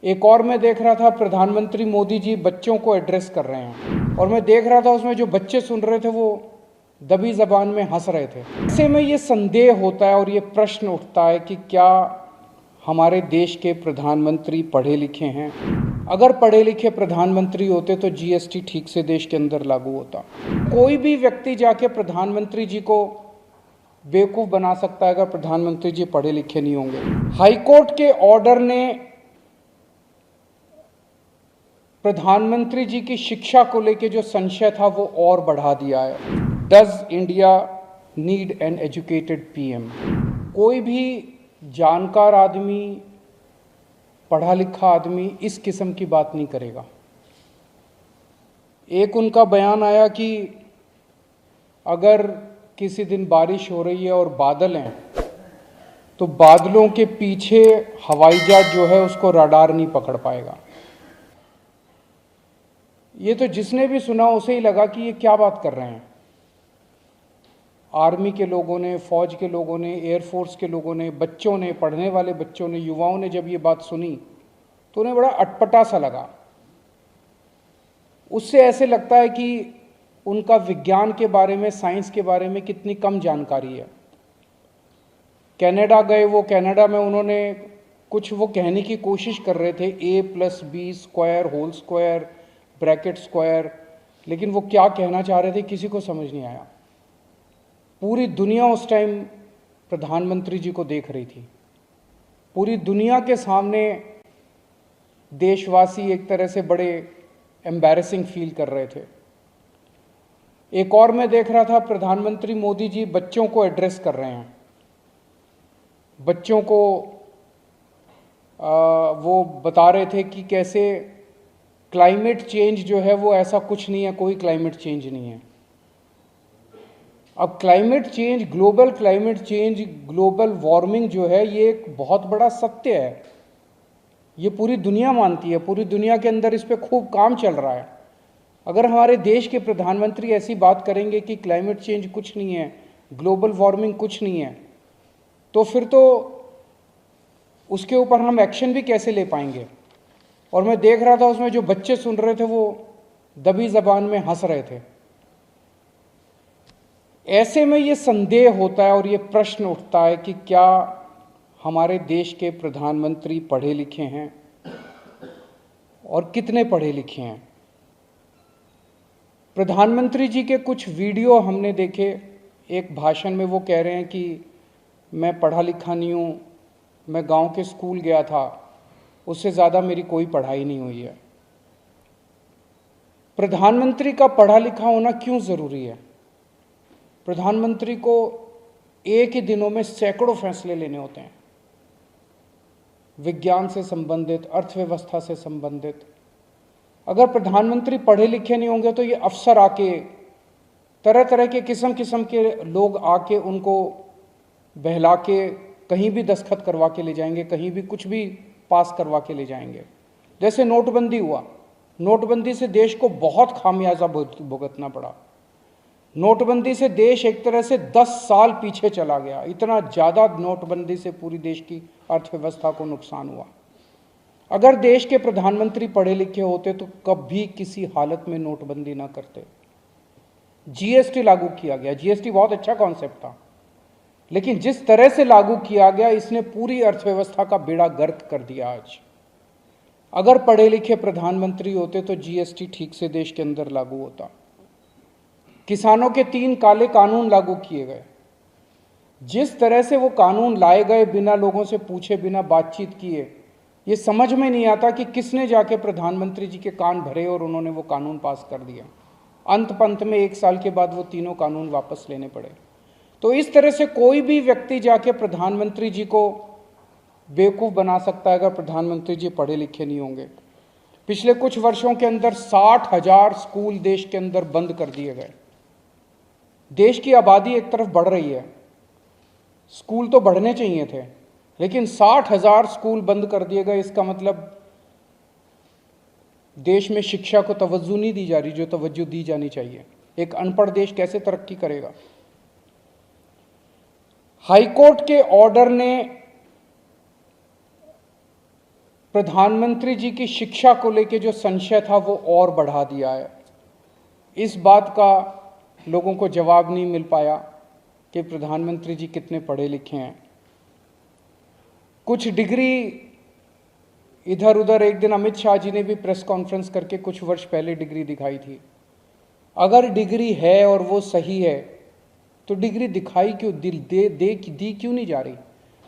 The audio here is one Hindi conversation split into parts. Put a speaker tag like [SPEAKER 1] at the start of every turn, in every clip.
[SPEAKER 1] एक और मैं देख रहा था, प्रधानमंत्री मोदी जी बच्चों को एड्रेस कर रहे हैं और मैं देख रहा था उसमें जो बच्चे सुन रहे थे वो दबी जबान में हंस रहे थे। ऐसे में ये संदेह होता है और ये प्रश्न उठता है कि क्या हमारे देश के प्रधानमंत्री पढ़े लिखे हैं? अगर पढ़े लिखे प्रधानमंत्री होते तो जीएसटी ठीक से देश के अंदर लागू होता। कोई भी व्यक्ति जाके प्रधानमंत्री जी को बेवकूफ़ बना सकता है अगर प्रधानमंत्री जी पढ़े लिखे नहीं होंगे। हाईकोर्ट के ऑर्डर ने प्रधानमंत्री जी की शिक्षा को लेकर जो संशय था वो और बढ़ा दिया है। Does India need an educated PM? कोई भी जानकार आदमी, पढ़ा लिखा आदमी इस किस्म की बात नहीं करेगा। एक उनका बयान आया कि अगर किसी दिन बारिश हो रही है और बादल हैं तो बादलों के पीछे हवाई जहाज जो है उसको रडार नहीं पकड़ पाएगा। ये तो जिसने भी सुना उसे ही लगा कि ये क्या बात कर रहे हैं। आर्मी के लोगों ने, फौज के लोगों ने, एयरफोर्स के लोगों ने, बच्चों ने, पढ़ने वाले बच्चों ने, युवाओं ने जब ये बात सुनी तो उन्हें बड़ा अटपटा सा लगा। उससे ऐसे लगता है कि उनका विज्ञान के बारे में, साइंस के बारे में कितनी कम जानकारी है। कनाडा गए वो, कनाडा में उन्होंने कुछ वो कहने की कोशिश कर रहे थे, a+b² whole square bracket square, लेकिन वो क्या कहना चाह रहे थे किसी को समझ नहीं आया। पूरी दुनिया उस टाइम प्रधानमंत्री जी को देख रही थी। पूरी दुनिया के सामने देशवासी एक तरह से बड़े एम्बैरेसिंग फील कर रहे थे। एक और मैं देख रहा था, प्रधानमंत्री मोदी जी बच्चों को एड्रेस कर रहे हैं। बच्चों को वो बता रहे थे कि कैसे क्लाइमेट चेंज जो है वो ऐसा कुछ नहीं है, कोई क्लाइमेट चेंज नहीं है। अब climate change, global climate change, global warming जो है ये एक बहुत बड़ा सत्य है। ये पूरी दुनिया मानती है, पूरी दुनिया के अंदर इस पे खूब काम चल रहा है। अगर हमारे देश के प्रधानमंत्री ऐसी बात करेंगे कि क्लाइमेट चेंज कुछ नहीं है, ग्लोबल वार्मिंग कुछ नहीं है, तो फिर तो उसके ऊपर हम एक्शन भी कैसे ले पाएंगे। और मैं देख रहा था उसमें जो बच्चे सुन रहे थे वो दबी जबान में हंस रहे थे। ऐसे में ये संदेह होता है और ये प्रश्न उठता है कि क्या हमारे देश के प्रधानमंत्री पढ़े लिखे हैं और कितने पढ़े लिखे हैं। प्रधानमंत्री जी के कुछ वीडियो हमने देखे। एक भाषण में वो कह रहे हैं कि मैं पढ़ा लिखा नहीं हूँ, मैं गांव के स्कूल गया था, उससे ज़्यादा मेरी कोई पढ़ाई नहीं हुई है। प्रधानमंत्री का पढ़ा लिखा होना क्यों ज़रूरी है? प्रधानमंत्री को एक ही दिनों में सैकड़ों फैसले लेने होते हैं, विज्ञान से संबंधित, अर्थव्यवस्था से संबंधित। अगर प्रधानमंत्री पढ़े लिखे नहीं होंगे तो ये अफसर आके, तरह तरह के किस्म किस्म के लोग आके उनको बहला के कहीं भी दस्तखत करवा के ले जाएंगे, कहीं भी कुछ भी पास करवा के ले जाएंगे। जैसे नोटबंदी हुआ, नोटबंदी से देश को बहुत खामियाजा भुगतना पड़ा। नोटबंदी से देश एक तरह से 10 साल पीछे चला गया। इतना ज़्यादा नोटबंदी से पूरी देश की अर्थव्यवस्था को नुकसान हुआ। अगर देश के प्रधानमंत्री पढ़े लिखे होते तो कभी किसी हालत में नोटबंदी ना करते। जीएसटी लागू किया गया। जीएसटी बहुत अच्छा कॉन्सेप्ट था, लेकिन जिस तरह से लागू किया गया इसने पूरी अर्थव्यवस्था का बेड़ा गर्क कर दिया। आज अगर पढ़े लिखे प्रधानमंत्री होते तो जीएसटी ठीक से देश के अंदर लागू होता। किसानों के 3 काले कानून लागू किए गए। जिस तरह से वो कानून लाए गए, बिना लोगों से पूछे, बिना बातचीत किए, ये समझ में नहीं आता कि किसने जाके प्रधानमंत्री जी के कान भरे और उन्होंने वो कानून पास कर दिया। अंत पंत में 1 साल के बाद वो तीनों कानून वापस लेने पड़े। तो इस तरह से कोई भी व्यक्ति जाके प्रधानमंत्री जी को बेवकूफ़ बना सकता है अगर प्रधानमंत्री जी पढ़े लिखे नहीं होंगे। पिछले कुछ वर्षों के अंदर 60,000 स्कूल देश के अंदर बंद कर दिए गए। देश की आबादी एक तरफ बढ़ रही है, स्कूल तो बढ़ने चाहिए थे, लेकिन 60,000 स्कूल बंद कर दिए गए। इसका मतलब देश में शिक्षा को तवज्जो नहीं दी जा रही जो तवज्जो दी जानी चाहिए। एक अनपढ़ देश कैसे तरक्की करेगा? हाईकोर्ट के ऑर्डर ने प्रधानमंत्री जी की शिक्षा को लेकर जो संशय था वो और बढ़ा दिया है। इस बात का लोगों को जवाब नहीं मिल पाया कि प्रधानमंत्री जी कितने पढ़े लिखे हैं। कुछ डिग्री इधर उधर, एक दिन अमित शाह जी ने भी प्रेस कॉन्फ्रेंस करके कुछ वर्ष पहले डिग्री दिखाई थी। अगर डिग्री है और वो सही है तो डिग्री दिखाई क्यों दी क्यों नहीं जा रही?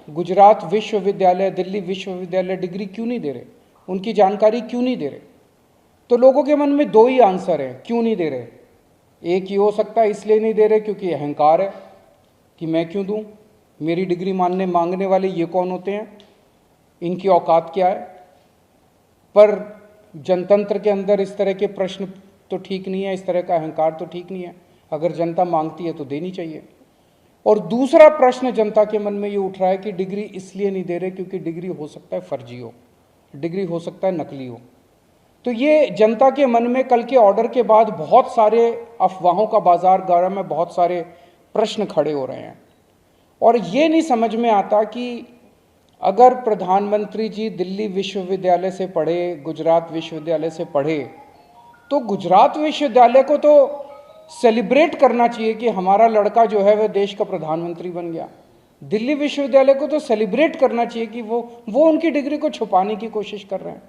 [SPEAKER 1] गुजरात विश्वविद्यालय, दिल्ली विश्वविद्यालय डिग्री क्यों नहीं दे रहे? उनकी जानकारी क्यों नहीं दे रहे? तो लोगों के मन में दो ही आंसर है क्यों नहीं दे रहे। एक ही हो सकता है इसलिए नहीं दे रहे क्योंकि अहंकार है कि मैं क्यों दूं, मेरी डिग्री मांगने वाले ये कौन होते हैं, इनकी औकात क्या है। पर जनतंत्र के अंदर इस तरह के प्रश्न तो ठीक नहीं है, इस तरह का अहंकार तो ठीक नहीं है। अगर जनता मांगती है तो देनी चाहिए। और दूसरा प्रश्न जनता के मन में ये उठ रहा है कि डिग्री इसलिए नहीं दे रहे क्योंकि डिग्री हो सकता है फर्जी हो, डिग्री हो सकता है नकली हो। तो ये जनता के मन में कल के ऑर्डर के बाद बहुत सारे अफवाहों का बाजार गर्म है, बहुत सारे प्रश्न खड़े हो रहे हैं। और ये नहीं समझ में आता कि अगर प्रधानमंत्री जी दिल्ली विश्वविद्यालय से पढ़े, गुजरात विश्वविद्यालय से पढ़े, तो गुजरात विश्वविद्यालय को तो सेलिब्रेट करना चाहिए कि हमारा लड़का जो है वह देश का प्रधानमंत्री बन गया। दिल्ली विश्वविद्यालय को तो सेलिब्रेट करना चाहिए कि वो उनकी डिग्री को छुपाने की कोशिश कर रहे हैं।